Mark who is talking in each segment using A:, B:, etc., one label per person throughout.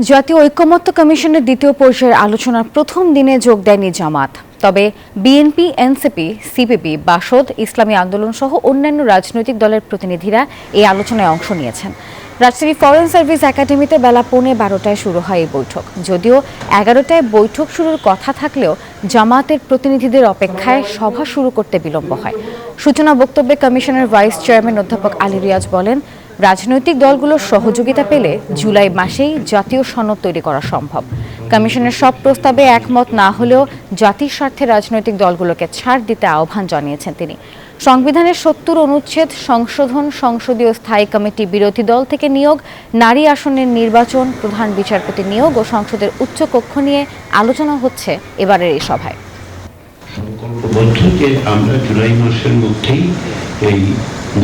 A: জাতীয় ঐকমত্য কমিশনের দ্বিতীয় পর্যায়ের আলোচনার প্রথম দিনে যোগ দেয়নি জামাত। তবে বিএনপি, এনসিপি, সিপিবি, বাসদ, ইসলামী আন্দোলন সহ অন্যান্য রাজনৈতিক দলের প্রতিনিধিরা এই আলোচনায় অংশ নিয়েছেন। রাজশাহী ফরেন সার্ভিস একাডেমিতে বেলা 11:15টায় শুরু হয় এই বৈঠক। যদিও 11টায় বৈঠক শুরুর কথা থাকলেও জামাতের প্রতিনিধিদের অপেক্ষায় সভা শুরু করতে বিলম্ব হয়। সূচনা বক্তব্যে কমিশনের ভাইস চেয়ারম্যান অধ্যাপক আলী রিয়াজ বলেন, রাজনৈতিক দলগুলোর সহযোগিতা পেলে জুলাই মাসেই জাতীয় সনদ তৈরি করা সম্ভব। কমিশনের সব প্রস্তাবে একমত না হলেও জাতির স্বার্থে রাজনৈতিক দলগুলোকে ছাড় দিতে আহ্বান জানিয়েছেন তিনি। সংবিধানের 70 অনুচ্ছেদ সংশোধন, সংসদীয় স্থায়ী কমিটি, বিরোধী দল থেকে নিয়োগ, নারী আসনের নির্বাচন, প্রধান বিচারপতি নিয়োগ ও সংসদের উচ্চ কক্ষ নিয়ে আলোচনা হচ্ছে এবারের এই সভায়।
B: সংকল্পবদ্ধ যে আমরা জুলাই মাসের মধ্যেই এই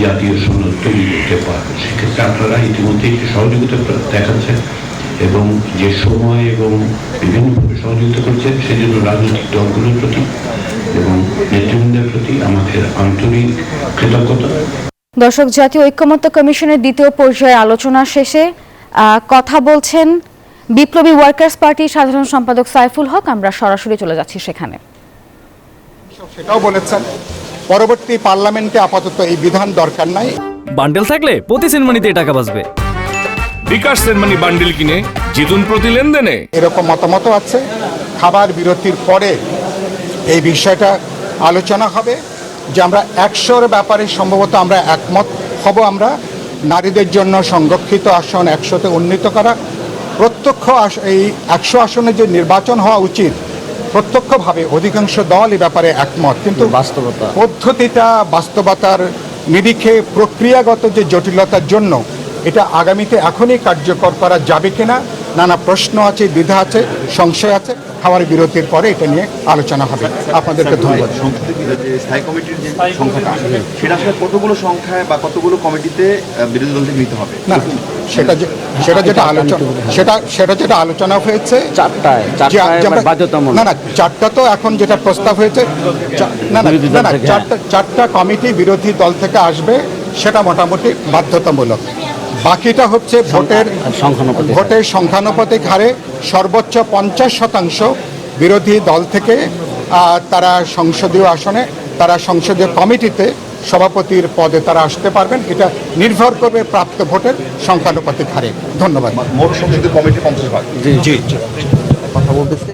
B: জাতীয় সনদ তৈরি করতে পারবো। সেক্ষেত্রে আপনারা ইতিমধ্যে একটি সহযোগিতা দেখাচ্ছেন এবং যে সময় এবং বিভিন্নভাবে সহযোগিতা করছেন সেজন্য রাজনৈতিক দলগুলোর প্রতি এবং নেতৃবৃন্দের প্রতি আমাদের আন্তরিক কৃতজ্ঞতা।
A: দর্শক, জাতীয় ঐকমত্য কমিশনের দ্বিতীয় পর্যায়ে আলোচনা শেষে কথা বলছেন বিপ্লবী ওয়ার্কার্স পার্টির সাধারণ সম্পাদক সাইফুল হক। আমরা সরাসরি চলে যাচ্ছি সেখানে।
C: সেটাও বলেছেন পরবর্তী পার্লামেন্টে আপাতত এই বিধান দরকার নাই।
D: বান্ডেল থাকলে প্রতি সেনমানিতে টাকা বাঁচবে।
E: বিকাশ সেনমানি বান্ডেল কিনে জিতুন প্রতি লেনদেনে।
C: এরকম মতামত আছে। খাবার বিরতির পরে এই বিষয়টা আলোচনা হবে যে আমরা 100-র ব্যাপারে সম্ভবত আমরা একমত হব। আমরা নারীদের জন্য সংরক্ষিত আসন 100-তে উন্নীত করা, প্রত্যক্ষ এই 100 আসনে যে নির্বাচন হওয়া উচিত প্রত্যক্ষভাবে অধিকাংশ দল এ ব্যাপারে একমত। কিন্তু
D: বাস্তবতা
C: পদ্ধতিটা বাস্তবতার নিরিখে প্রক্রিয়াগত যে জটিলতার জন্য এটা আগামীতে এখনই কার্যকর করা যাবে কিনা নানা প্রশ্ন আছে, দ্বিধা আছে, সংশয় আছে। খাবার বিরতির পরে এটা নিয়ে আলোচনা হবে। আপনাদেরকে ধন্যবাদ।
F: স্থায়ী কমিটির যে সংখ্যাটা সেটা আসলে কতগুলো সংখ্যায় বা কতগুলো কমিটিতে বিরোধী দল থেকে নিতে হবে?
C: না, সেটা যেটা আলোচনা হয়েছে চারটা তো এখন যেটা প্রস্তাব হয়েছে চারটা কমিটি বিরোধী দল থেকে আসবে, সেটা মোটামুটি বাধ্যতামূলক। বাকিটা হচ্ছে ভোটের সংখ্যানুপাতিক হারে সর্বোচ্চ 50% বিরোধী দল থেকে তারা সংসদীয় আসনে, তারা সংসদীয় কমিটিতে সভাপতির পদে তারা আসতে পারবেন। এটা নির্ভর করবে প্রাপ্ত ভোটের সংখ্যানুপাতিক হারে। ধন্যবাদ।
F: মোট সংসদীয় কমিটি 50 ভাগ। জি কথা বলতেছে।